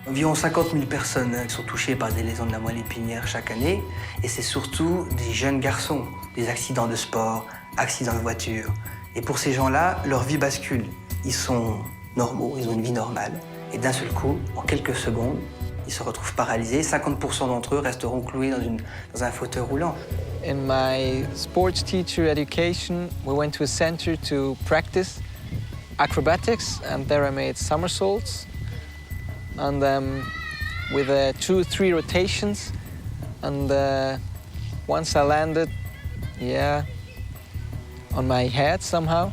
Environ 50 000 personnes sont touchées par des lésions de la moelle épinière chaque année. Et c'est surtout des jeunes garçons, des accidents de sport, accidents de voiture. Et pour ces gens-là, leur vie bascule. Ils sont normaux, ils ont une vie normale. Et d'un seul coup, en quelques secondes, ils se retrouvent paralysés. 50% d'entre eux resteront cloués dans un fauteuil roulant. In my sports teacher education, we went to a center to practice acrobatics, and there I made somersaults. And with 2 or 3 rotations, and once I landed, on my head somehow.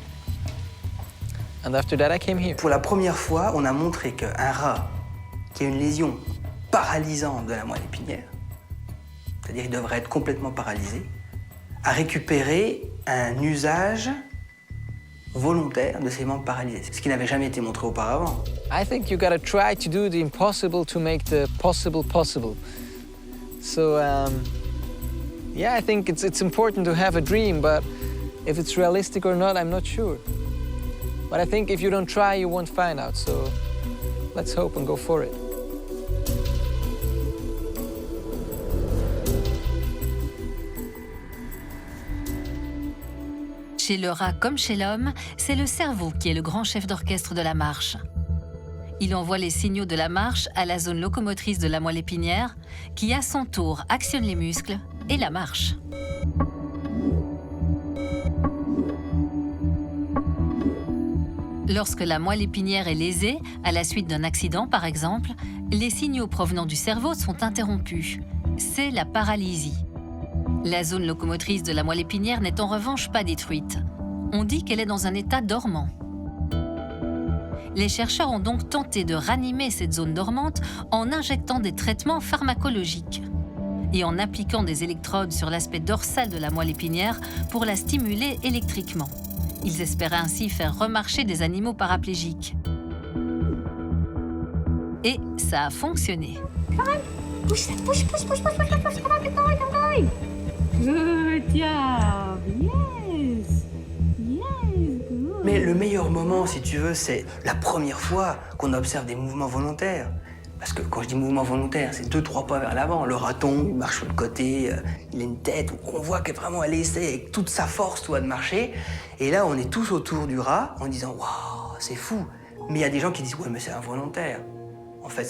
And after that, I came here. Pour la première fois, on a montré qu'un rat qui a une lésion paralysante de la moelle épinière, c'est-à-dire qu'il devrait être complètement paralysé, a récupéré un usage volontaire de ses membres paralysés, ce qui n'avait jamais été montré auparavant. I think you gotta try to do the impossible to make the possible possible. So, I think it's important to have a dream, but if it's realistic or not, I'm not sure. But I think if you don't try, you won't find out. So, let's hope and go for it. Chez le rat comme chez l'homme, c'est le cerveau qui est le grand chef d'orchestre de la marche. Il envoie les signaux de la marche à la zone locomotrice de la moelle épinière, qui à son tour actionne les muscles et la marche. Lorsque la moelle épinière est lésée, à la suite d'un accident par exemple, les signaux provenant du cerveau sont interrompus. C'est la paralysie. La zone locomotrice de la moelle épinière n'est en revanche pas détruite. On dit qu'elle est dans un état dormant. Les chercheurs ont donc tenté de ranimer cette zone dormante en injectant des traitements pharmacologiques et en appliquant des électrodes sur l'aspect dorsal de la moelle épinière pour la stimuler électriquement. Ils espéraient ainsi faire remarcher des animaux paraplégiques. Et ça a fonctionné. Good job. Yes. Yes, good. Mais le meilleur moment, si tu veux, c'est la première fois qu'on observe des mouvements volontaires. Parce que quand je dis mouvement volontaire, c'est 2-3 pas vers l'avant. Le raton, il marche sur le côté, il a une tête, on voit qu'elle vraiment elle essaie avec toute sa force de marcher. Et là, on est tous autour du rat en disant « Waouh, c'est fou !» Mais il y a des gens qui disent « Ouais, mais c'est involontaire. En fait,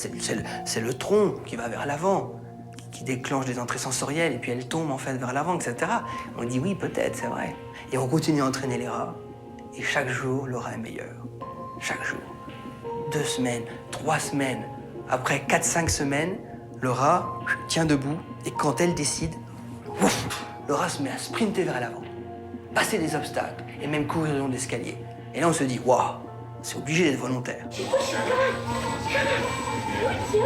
c'est le tronc qui va vers l'avant, qui déclenche des entrées sensorielles, et puis elle tombe en fait vers l'avant, etc. » On dit « Oui, peut-être, c'est vrai. » Et on continue à entraîner les rats. Et chaque jour, le rat est meilleur. Chaque jour. 2 semaines, 3 semaines. Après 4-5 semaines, le rat tient debout et quand elle décide, ouf, le rat se met à sprinter vers l'avant, passer des obstacles et même courir le long d'escaliers. Et là, on se dit, waouh, c'est obligé d'être volontaire. Good job.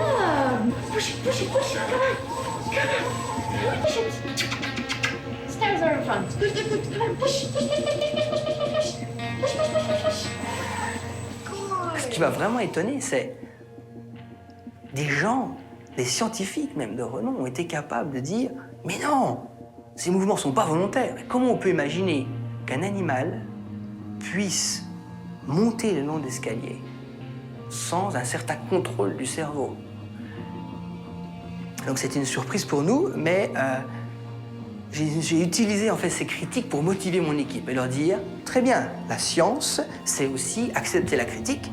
Push it, push it, push it. Come on. Push it. Stairs are in front. Good, good, good. Come on, push, push, push, push, push, push, push, push, push, push, push. Good. Ce qui m'a vraiment étonné, c'est des gens, des scientifiques même de renom, ont été capables de dire « Mais non, ces mouvements ne sont pas volontaires. Mais comment on peut imaginer qu'un animal puisse monter le long d'escaliers sans un certain contrôle du cerveau ?» Donc c'était une surprise pour nous, mais j'ai utilisé en fait ces critiques pour motiver mon équipe et leur dire « Très bien, la science, c'est aussi accepter la critique,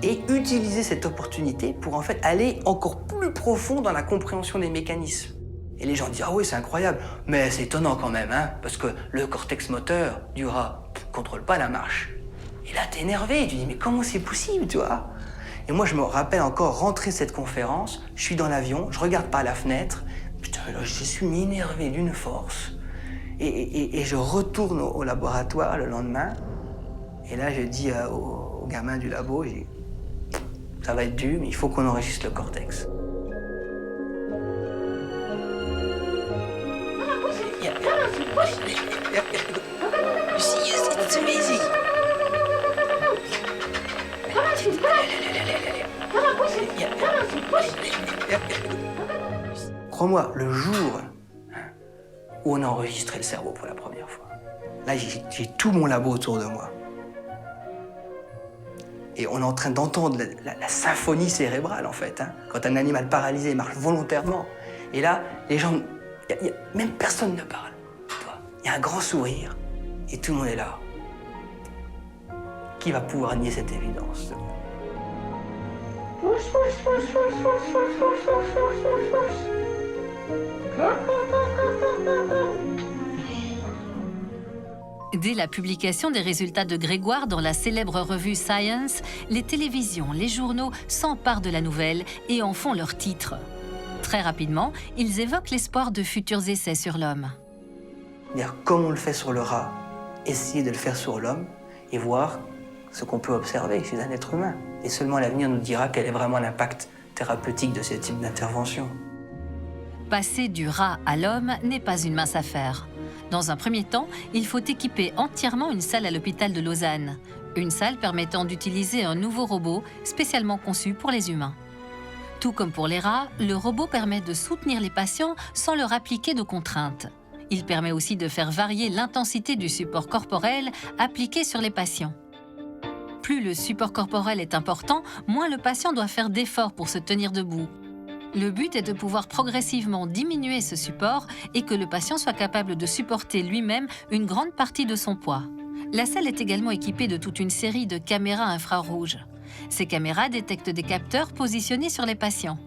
et utiliser cette opportunité pour en fait aller encore plus profond dans la compréhension des mécanismes. » Et les gens disent « Ah oui, c'est incroyable, mais c'est étonnant quand même, hein, parce que le cortex moteur du rat ne contrôle pas la marche. » Et là, t'es énervé, tu dis « Mais comment c'est possible, tu vois ?» Et moi, je me rappelle encore rentrer de cette conférence, je suis dans l'avion, je regarde par la fenêtre, putain, là, je suis énervé d'une force. Et je retourne au laboratoire le lendemain, et là, je dis au gamin du labo, je dis, ça va être dur, mais il faut qu'on enregistre le cortex. You see, it's too easy. Crois-moi, le jour où on a enregistré le cerveau pour la première fois, là, j'ai tout mon labo autour de moi. Et on est en train d'entendre la symphonie cérébrale, en fait, hein, quand un animal paralysé marche volontairement. Et là, les gens, même personne ne parle. Il y a un grand sourire, et tout le monde est là. Qui va pouvoir nier cette évidence? Dès la publication des résultats de Grégoire dans la célèbre revue Science, les télévisions, les journaux s'emparent de la nouvelle et en font leur titre. Très rapidement, ils évoquent l'espoir de futurs essais sur l'homme. Comme on le fait sur le rat, essayer de le faire sur l'homme et voir ce qu'on peut observer chez un être humain. Et seulement l'avenir nous dira quel est vraiment l'impact thérapeutique de ce type d'intervention. Passer du rat à l'homme n'est pas une mince affaire. Dans un premier temps, il faut équiper entièrement une salle à l'hôpital de Lausanne. Une salle permettant d'utiliser un nouveau robot spécialement conçu pour les humains. Tout comme pour les rats, le robot permet de soutenir les patients sans leur appliquer de contraintes. Il permet aussi de faire varier l'intensité du support corporel appliqué sur les patients. Plus le support corporel est important, moins le patient doit faire d'efforts pour se tenir debout. Le but est de pouvoir progressivement diminuer ce support et que le patient soit capable de supporter lui-même une grande partie de son poids. La salle est également équipée de toute une série de caméras infrarouges. Ces caméras détectent des capteurs positionnés sur les patients.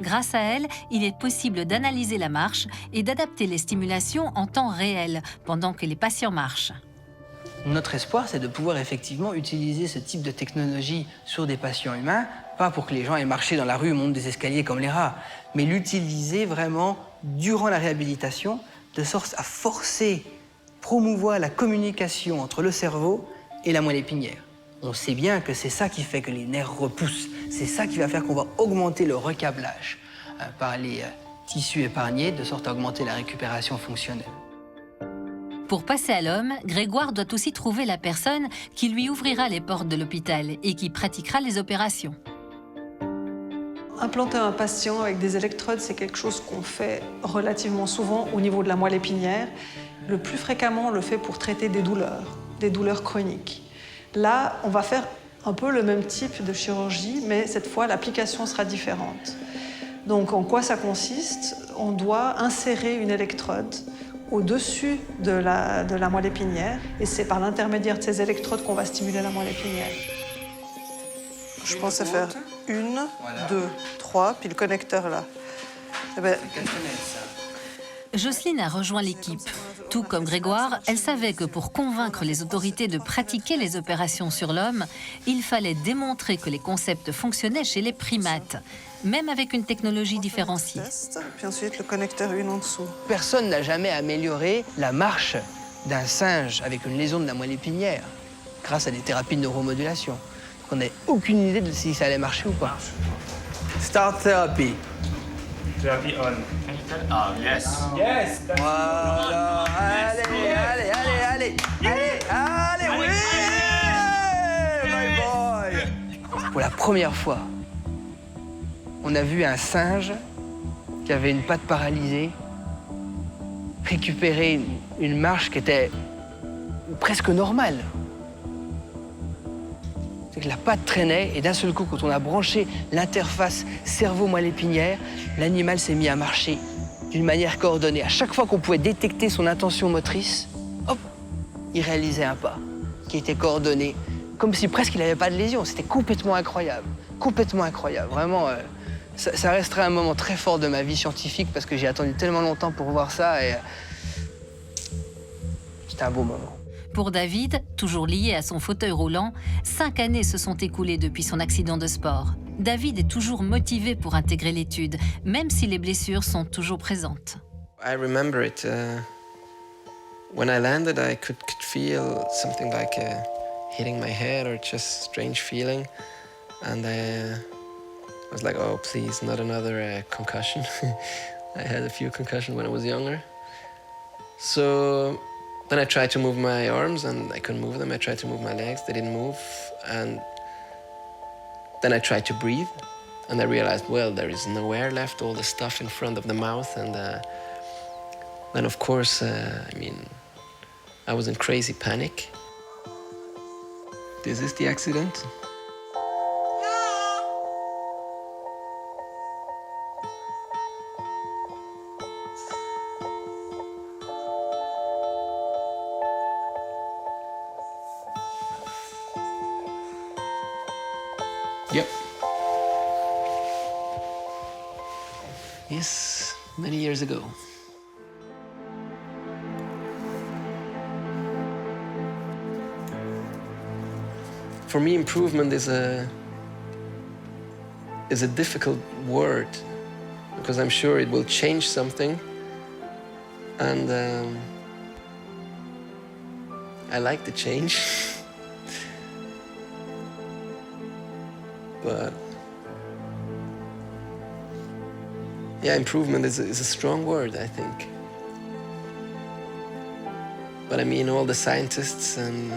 Grâce à elles, il est possible d'analyser la marche et d'adapter les stimulations en temps réel pendant que les patients marchent. Notre espoir, c'est de pouvoir effectivement utiliser ce type de technologie sur des patients humains, pas pour que les gens aient marché dans la rue ou montent des escaliers comme les rats, mais l'utiliser vraiment durant la réhabilitation, de sorte à forcer, promouvoir la communication entre le cerveau et la moelle épinière. On sait bien que c'est ça qui fait que les nerfs repoussent, c'est ça qui va faire qu'on va augmenter le recablage par les tissus épargnés, de sorte à augmenter la récupération fonctionnelle. Pour passer à l'homme, Grégoire doit aussi trouver la personne qui lui ouvrira les portes de l'hôpital et qui pratiquera les opérations. Implanter un patient avec des électrodes, c'est quelque chose qu'on fait relativement souvent au niveau de la moelle épinière. Le plus fréquemment, on le fait pour traiter des douleurs chroniques. Là, on va faire un peu le même type de chirurgie, mais cette fois, l'application sera différente. Donc, en quoi ça consiste? On doit insérer une électrode au-dessus de la moelle épinière, et c'est par l'intermédiaire de ces électrodes qu'on va stimuler la moelle épinière. Je pense à faire 1, 2, 3, puis le connecteur là. Jocelyne a rejoint l'équipe. Tout comme Grégoire, elle savait que pour convaincre les autorités de pratiquer les opérations sur l'homme, il fallait démontrer que les concepts fonctionnaient chez les primates, même avec une technologie différenciée. Puis ensuite le connecteur 1 en dessous. Personne n'a jamais amélioré la marche d'un singe avec une lésion de la moelle épinière grâce à des thérapies de neuromodulation. On n'a aucune idée de si ça allait marcher ou pas. Start therapy. Therapy on. Can you tell? Oh, yes. Yes. Voilà. Allez, oui, my boy. Pour la première fois, on a vu un singe qui avait une patte paralysée récupérer une marche qui était presque normale. C'est que la patte traînait et d'un seul coup, quand on a branché l'interface cerveau-moelle épinière, l'animal s'est mis à marcher d'une manière coordonnée. À chaque fois qu'on pouvait détecter son intention motrice, hop, il réalisait un pas qui était coordonné, comme si presque il n'avait pas de lésion. C'était complètement incroyable, Vraiment, ça restera un moment très fort de ma vie scientifique parce que j'ai attendu tellement longtemps pour voir ça et c'était un beau moment. Pour David, toujours lié à son fauteuil roulant, 5 années se sont écoulées depuis son accident de sport. David est toujours motivé pour intégrer l'étude, même si les blessures sont toujours présentes. I remember it. When I landed, I could feel something like hitting my head or just strange feeling. And I was like, oh, please, not another concussion. I had a few concussions when I was younger. So then I tried to move my arms and I couldn't move them. I tried to move my legs, they didn't move. And then I tried to breathe and I realized, well, there is no air left, all the stuff in front of the mouth. And then, of course, I was in crazy panic. This is the accident. Yep. Yes, many years ago. For me, improvement is a difficult word because I'm sure it will change something, and I like the change, but yeah, improvement is a strong word, I think. But I mean, all the scientists and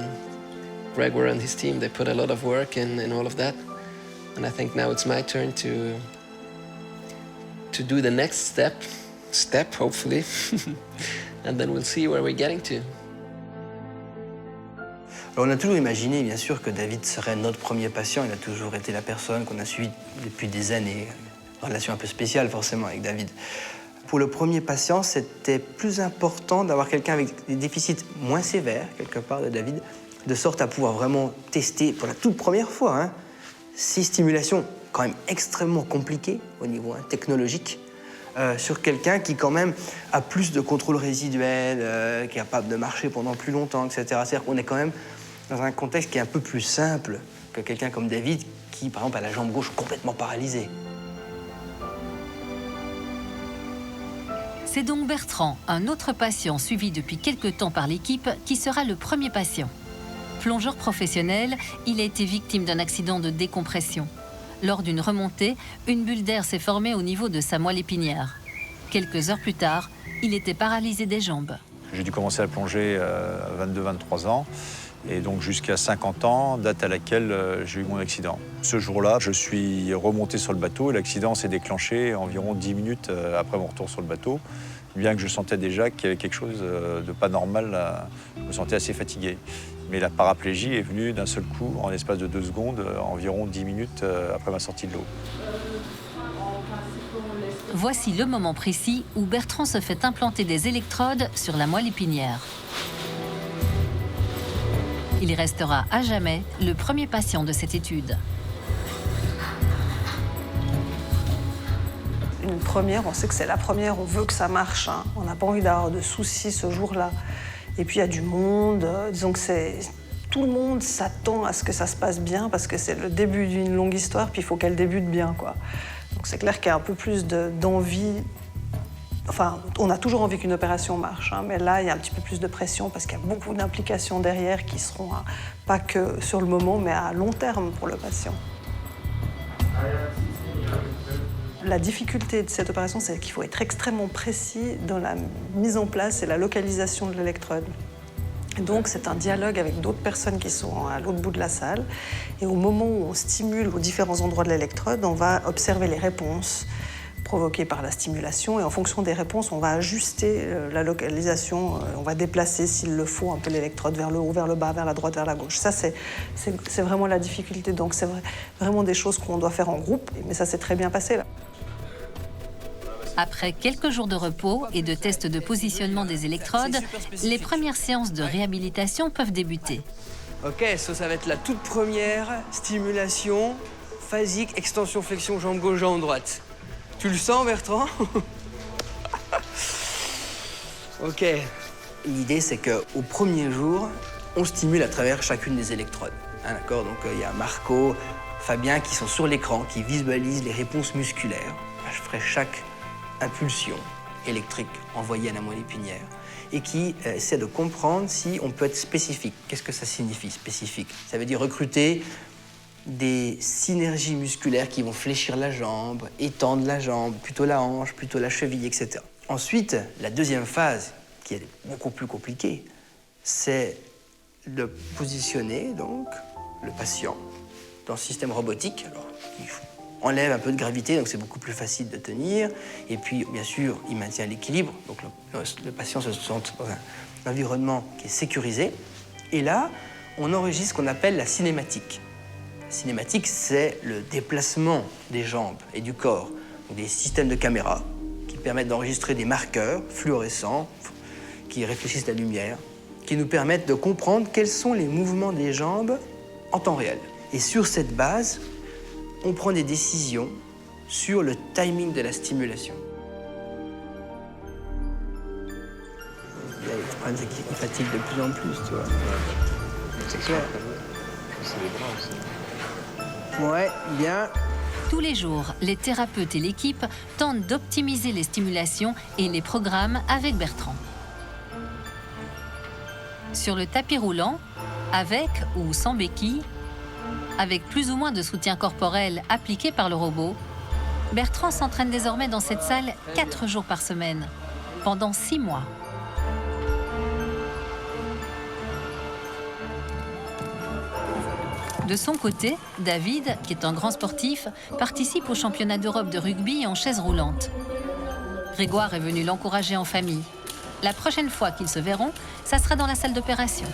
Gregor and his team, they put a lot of work in all of that. And I think now it's my turn to do the next step hopefully, and then we'll see where we're getting to. Alors on a toujours imaginé, bien sûr, que David serait notre premier patient. Il a toujours été la personne qu'on a suivie depuis des années. Une relation un peu spéciale, forcément, avec David. Pour le premier patient, c'était plus important d'avoir quelqu'un avec des déficits moins sévères, quelque part, de David, de sorte à pouvoir vraiment tester, pour la toute première fois, ces stimulations quand même extrêmement compliquées au niveau technologique, sur quelqu'un qui quand même a plus de contrôle résiduel, qui est capable de marcher pendant plus longtemps, etc. C'est-à-dire qu'on est quand même dans un contexte qui est un peu plus simple que quelqu'un comme David, qui, par exemple, a la jambe gauche complètement paralysée. C'est donc Bertrand, un autre patient suivi depuis quelque temps par l'équipe, qui sera le premier patient. Plongeur professionnel, il a été victime d'un accident de décompression. Lors d'une remontée, une bulle d'air s'est formée au niveau de sa moelle épinière. Quelques heures plus tard, il était paralysé des jambes. J'ai dû commencer à plonger à 22-23 ans, et donc jusqu'à 50 ans, date à laquelle j'ai eu mon accident. Ce jour-là, je suis remonté sur le bateau et l'accident s'est déclenché environ 10 minutes après mon retour sur le bateau. Bien que je sentais déjà qu'il y avait quelque chose de pas normal, je me sentais assez fatigué. Mais la paraplégie est venue d'un seul coup, en l'espace de 2 secondes, environ 10 minutes après ma sortie de l'eau. Voici le moment précis où Bertrand se fait implanter des électrodes sur la moelle épinière. Il restera à jamais le premier patient de cette étude. Une première, on sait que c'est la première, on veut que ça marche. On n'a pas envie d'avoir de soucis ce jour-là. Et puis il y a du monde, disons que tout le monde s'attend à ce que ça se passe bien parce que c'est le début d'une longue histoire, puis il faut qu'elle débute bien, quoi. Donc c'est clair qu'il y a un peu plus d'envie. Enfin, on a toujours envie qu'une opération marche, mais là, il y a un petit peu plus de pression parce qu'il y a beaucoup d'implications derrière qui seront pas que sur le moment, mais à long terme pour le patient. La difficulté de cette opération, c'est qu'il faut être extrêmement précis dans la mise en place et la localisation de l'électrode. Donc, c'est un dialogue avec d'autres personnes qui sont à l'autre bout de la salle. Et au moment où on stimule aux différents endroits de l'électrode, on va observer les réponses provoquées par la stimulation. Et en fonction des réponses, on va ajuster la localisation. On va déplacer, s'il le faut, un peu l'électrode vers le haut, vers le bas, vers la droite, vers la gauche. Ça, c'est vraiment la difficulté. Donc, c'est vraiment des choses qu'on doit faire en groupe. Mais ça s'est très bien passé, là. Après quelques jours de repos et de tests de positionnement des électrodes, les premières séances de réhabilitation peuvent débuter. Ok, ça va être la toute première stimulation phasique, extension, flexion, jambe gauche, jambe droite. Tu le sens, Bertrand? Ok. L'idée, c'est qu'au premier jour, on stimule à travers chacune des électrodes. D'accord? Donc, il y a Marco, Fabien qui sont sur l'écran, qui visualisent les réponses musculaires. Je ferai chaque impulsion électrique envoyée à la moelle épinière et qui essaie de comprendre si on peut être spécifique. Qu'est-ce que ça signifie, spécifique? Ça veut dire recruter des synergies musculaires qui vont fléchir la jambe, étendre la jambe, plutôt la hanche, plutôt la cheville, etc. Ensuite, la deuxième phase, qui est beaucoup plus compliquée, c'est de positionner donc le patient dans le système robotique. Alors, il enlève un peu de gravité, donc c'est beaucoup plus facile de tenir. Et puis, bien sûr, il maintient l'équilibre. Donc, le patient se sent dans un environnement qui est sécurisé. Et là, on enregistre ce qu'on appelle la cinématique. La cinématique, c'est le déplacement des jambes et du corps. Donc, des systèmes de caméra qui permettent d'enregistrer des marqueurs fluorescents qui réfléchissent la lumière, qui nous permettent de comprendre quels sont les mouvements des jambes en temps réel. Et sur cette base, on prend des décisions sur le timing de la stimulation. Le problème, c'est qu'il fatigue de plus en plus, tu vois. C'est clair. Ouais, bien. Tous les jours, les thérapeutes et l'équipe tentent d'optimiser les stimulations et les programmes avec Bertrand. Sur le tapis roulant, avec ou sans béquille, avec plus ou moins de soutien corporel appliqué par le robot, Bertrand s'entraîne désormais dans cette salle 4 jours par semaine, pendant 6 mois. De son côté, David, qui est un grand sportif, participe au championnat d'Europe de rugby en chaise roulante. Grégoire est venu l'encourager en famille. La prochaine fois qu'ils se verront, ça sera dans la salle d'opération.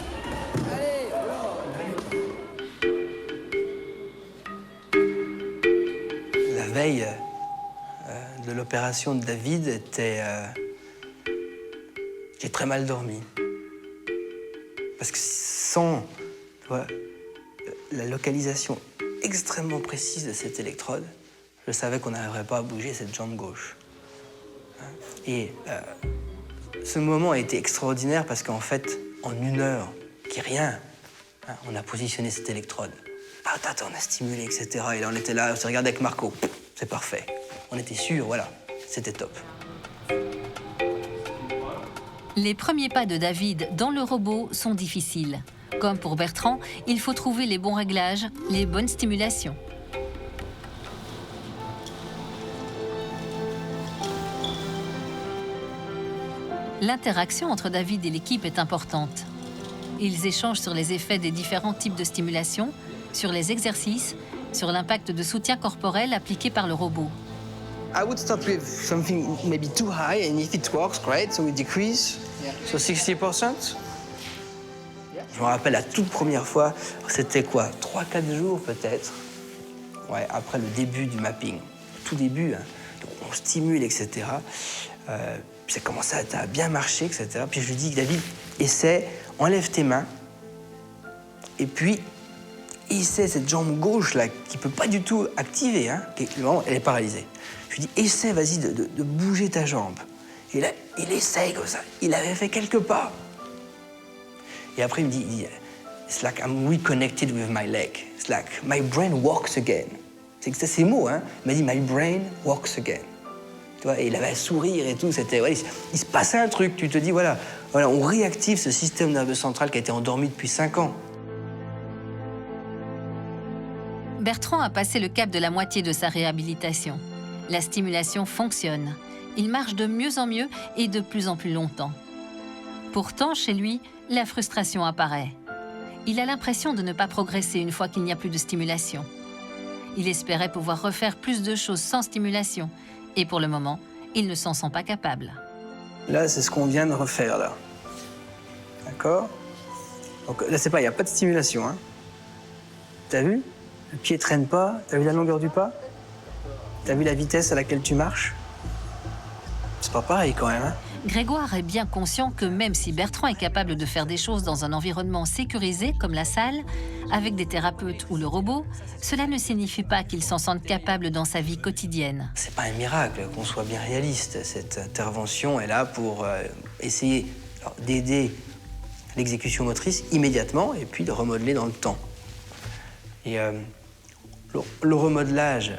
La veille de l'opération de David, j'ai très mal dormi. Parce que sans, tu vois, la localisation extrêmement précise de cette électrode, je savais qu'on n'arriverait pas à bouger cette jambe gauche. Et ce moment a été extraordinaire parce qu'en fait, en 1 heure, qui est rien, on a positionné cette électrode. Attends, on a stimulé, etc. Et là, on était là, on s'est regardé avec Marco. C'est parfait. On était sûrs, voilà, c'était top. Les premiers pas de David dans le robot sont difficiles. Comme pour Bertrand, il faut trouver les bons réglages, les bonnes stimulations. L'interaction entre David et l'équipe est importante. Ils échangent sur les effets des différents types de stimulation, sur les exercices, sur l'impact de soutien corporel appliqué par le robot. I would start with something maybe too high, and if it works, great, so we decrease. So 60%. Je me rappelle la toute première fois, c'était quoi, 3-4 jours peut-être, ouais, après le début du mapping, tout début, hein. Donc on stimule, etc. Puis ça commence à bien marcher, etc. Puis je lui dis, David, essaie, enlève tes mains, et puis essaie cette jambe gauche là, qui peut pas du tout activer, hein, elle est paralysée. Je lui dis, essaie, vas-y, de bouger ta jambe. Et là, il essaye comme ça. Il avait fait quelques pas. Et après, il me dit, it's like I'm reconnected with my leg. It's like my brain works again. C'est ces mots, hein. Il m'a dit, my brain works again. Tu vois, et il avait un sourire et tout. C'était, ouais, il se passait un truc. Tu te dis, voilà, on réactive ce système nerveux central qui a été endormi depuis 5 ans. Bertrand a passé le cap de la moitié de sa réhabilitation. La stimulation fonctionne. Il marche de mieux en mieux et de plus en plus longtemps. Pourtant, chez lui, la frustration apparaît. Il a l'impression de ne pas progresser une fois qu'il n'y a plus de stimulation. Il espérait pouvoir refaire plus de choses sans stimulation. Et pour le moment, il ne s'en sent pas capable. Là, c'est ce qu'on vient de refaire, là. D'accord? Donc là, c'est pas, il n'y a pas de stimulation, hein. T'as vu? Le pied traîne pas. T'as vu la longueur du pas? T'as vu la vitesse à laquelle tu marches? C'est pas pareil, quand même, hein. Grégoire est bien conscient que même si Bertrand est capable de faire des choses dans un environnement sécurisé comme la salle, avec des thérapeutes ou le robot, cela ne signifie pas qu'il s'en sente capable dans sa vie quotidienne. C'est pas un miracle, qu'on soit bien réaliste. Cette intervention est là pour essayer d'aider l'exécution motrice immédiatement et puis de remodeler dans le temps. Et le remodelage,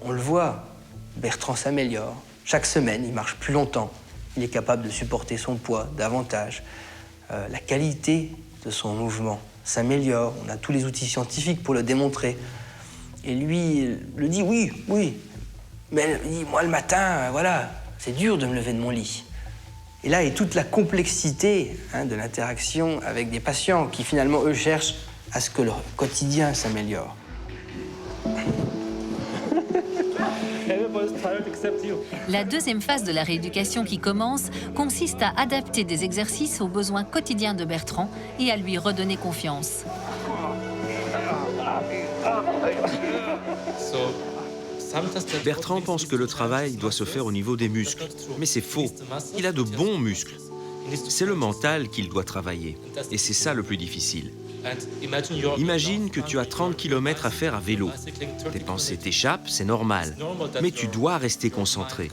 on le voit, Bertrand s'améliore. Chaque semaine, il marche plus longtemps. Il est capable de supporter son poids davantage. La qualité de son mouvement s'améliore. On a tous les outils scientifiques pour le démontrer. Et lui le dit, oui. Mais il dit, moi, le matin, voilà, c'est dur de me lever de mon lit. Et là est toute la complexité, hein, de l'interaction avec des patients qui, finalement, eux, cherchent à ce que leur quotidien s'améliore. La deuxième phase de la rééducation qui commence consiste à adapter des exercices aux besoins quotidiens de Bertrand et à lui redonner confiance. Bertrand pense que le travail doit se faire au niveau des muscles, mais c'est faux. Il a de bons muscles. C'est le mental qu'il doit travailler, et c'est ça le plus difficile. Imagine que tu as 30 km à faire à vélo. Tes pensées t'échappent, c'est normal. Mais tu dois rester concentré.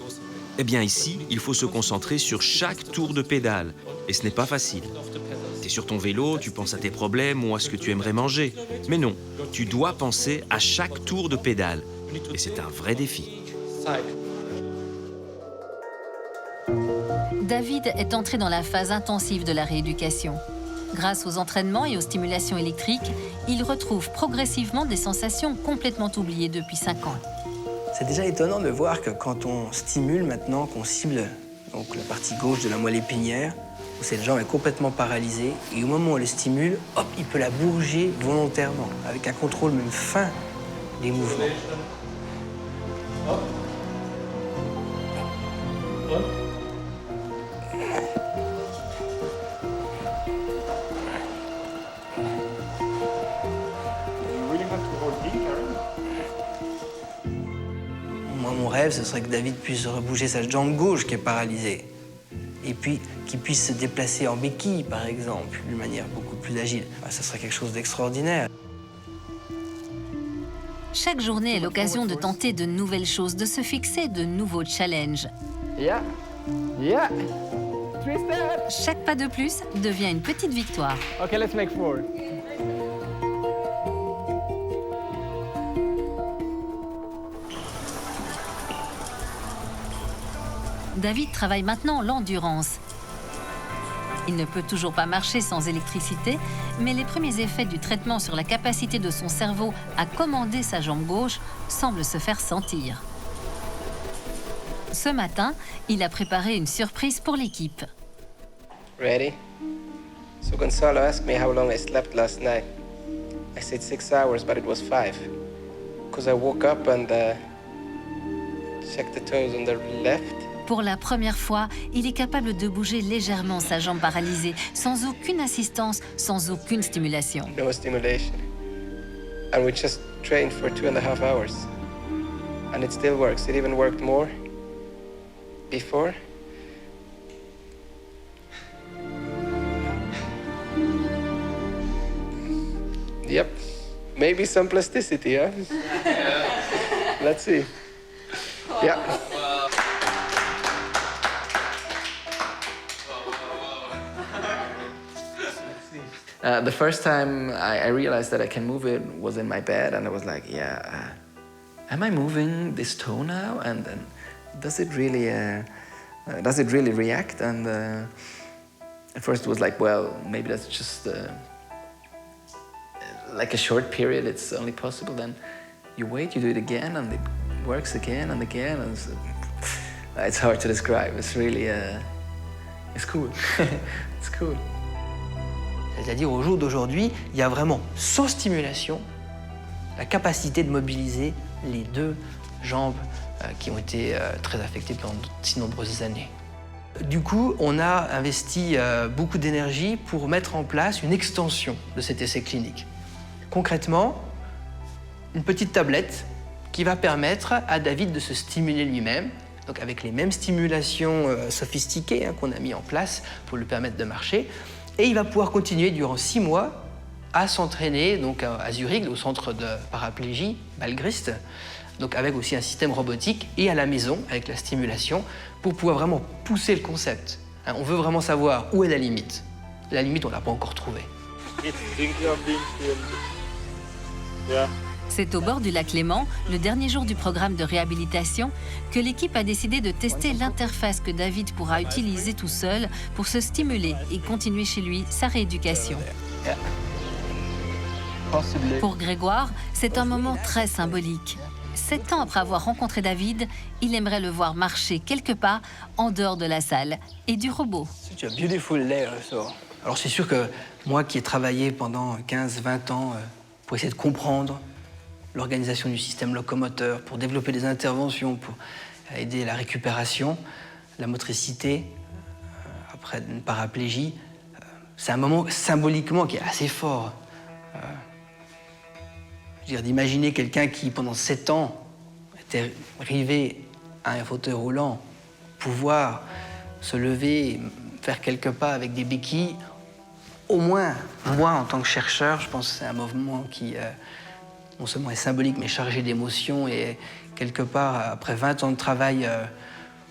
Eh bien ici, il faut se concentrer sur chaque tour de pédale. Et ce n'est pas facile. Tu es sur ton vélo, tu penses à tes problèmes ou à ce que tu aimerais manger. Mais non, tu dois penser à chaque tour de pédale. Et c'est un vrai défi. David est entré dans la phase intensive de la rééducation. Grâce aux entraînements et aux stimulations électriques, il retrouve progressivement des sensations complètement oubliées depuis 5 ans. C'est déjà étonnant de voir que quand on stimule maintenant, qu'on cible donc la partie gauche de la moelle épinière, où cette jambe est complètement paralysée, et au moment où on le stimule, hop, il peut la bouger volontairement, avec un contrôle même fin des mouvements. Moi, mon rêve, ce serait que David puisse rebouger sa jambe gauche qui est paralysée. Et puis qu'il puisse se déplacer en béquille, par exemple, d'une manière beaucoup plus agile. Ça serait quelque chose d'extraordinaire. Chaque journée est l'occasion de tenter de nouvelles choses, de se fixer de nouveaux challenges. Yeah. Yeah. 3 steps. Chaque pas de plus devient une petite victoire. Okay, let's make 4. David travaille maintenant l'endurance. Il ne peut toujours pas marcher sans électricité, mais les premiers effets du traitement sur la capacité de son cerveau à commander sa jambe gauche semblent se faire sentir. Ce matin, il a préparé une surprise pour l'équipe. Ready? So Gonzalo asked me how long I slept last night. I said 6 hours, but it was 5. Because I woke up and checked the toes on the left. Pour la première fois, il est capable de bouger légèrement sa jambe paralysée, sans aucune assistance, sans aucune stimulation. No stimulation. And we just trained for 2.5 hours. And it still works. It even worked more before. Yep. Maybe some plasticity, huh? Let's see. Yeah. The first time I realized that I can move it was in my bed, and I was like, yeah, am I moving this toe now? And then does it really react? And at first it was like, well, maybe that's just like a short period, it's only possible. Then you wait, you do it again, and it works again and again. And it's hard to describe. It's really, it's cool. It's cool. C'est-à-dire au jour d'aujourd'hui, il y a vraiment, sans stimulation, la capacité de mobiliser les deux jambes qui ont été très affectées pendant de si nombreuses années. Du coup, on a investi beaucoup d'énergie pour mettre en place une extension de cet essai clinique. Concrètement, une petite tablette qui va permettre à David de se stimuler lui-même, donc avec les mêmes stimulations sophistiquées qu'on a mis en place pour lui permettre de marcher. Et il va pouvoir continuer durant 6 mois à s'entraîner donc à Zurich, au centre de paraplégie, Balgrist, donc avec aussi un système robotique, et à la maison, avec la stimulation, pour pouvoir vraiment pousser le concept. On veut vraiment savoir où est la limite. La limite, on ne l'a pas encore trouvée. C'est au bord du lac Léman, le dernier jour du programme de réhabilitation, que l'équipe a décidé de tester l'interface que David pourra utiliser tout seul pour se stimuler et continuer chez lui sa rééducation. Pour Grégoire, c'est un moment très symbolique. 7 ans après avoir rencontré David, il aimerait le voir marcher quelque part en dehors de la salle et du robot. C'est beautiful there, so. Alors c'est sûr que moi qui ai travaillé pendant 15-20 ans pour essayer de comprendre l'organisation du système locomoteur, pour développer des interventions, pour aider la récupération, la motricité, après une paraplégie, c'est un moment symboliquement qui est assez fort. Je veux dire, d'imaginer quelqu'un qui, pendant 7 ans, était rivé à un fauteuil roulant, pouvoir se lever, faire quelques pas avec des béquilles, au moins, moi, en tant que chercheur, je pense que c'est un mouvement qui, non seulement est symbolique, mais chargé d'émotions. Et quelque part, après 20 ans de travail,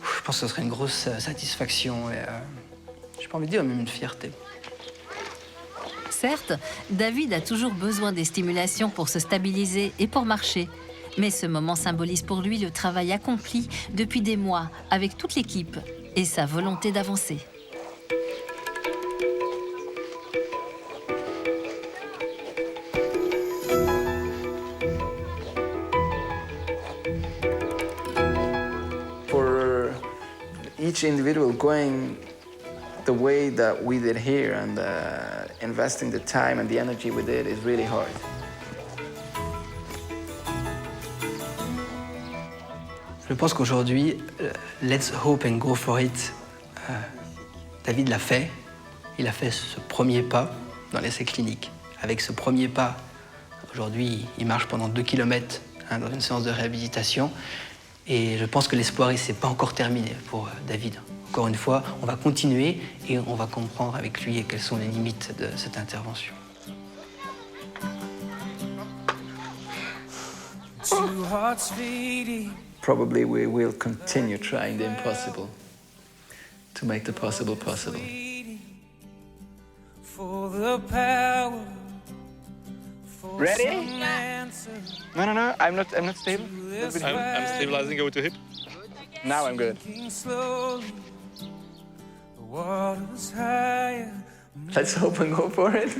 je pense que ce serait une grosse satisfaction. Et j'ai pas envie de dire, même une fierté. Certes, David a toujours besoin des stimulations pour se stabiliser et pour marcher. Mais ce moment symbolise pour lui le travail accompli depuis des mois avec toute l'équipe et sa volonté d'avancer. For each individual going the way that we did here and investing the time and the energy we did is really hard. Je pense qu'aujourd'hui, let's hope and go for it. David l'a fait. Il a fait ce premier pas dans l'essai clinique. Avec ce premier pas, aujourd'hui, il marche pendant 2 km dans une séance de réhabilitation. Et je pense que l'espoir, il ne s'est pas encore terminé pour David. Encore une fois, on va continuer et on va comprendre avec lui quelles sont les limites de cette intervention. Probably we will continue trying the impossible to make the possible possible. Ready? No, I'm not stable. I'm stabilizing over to hip. Now I'm good. Let's hope and go for it.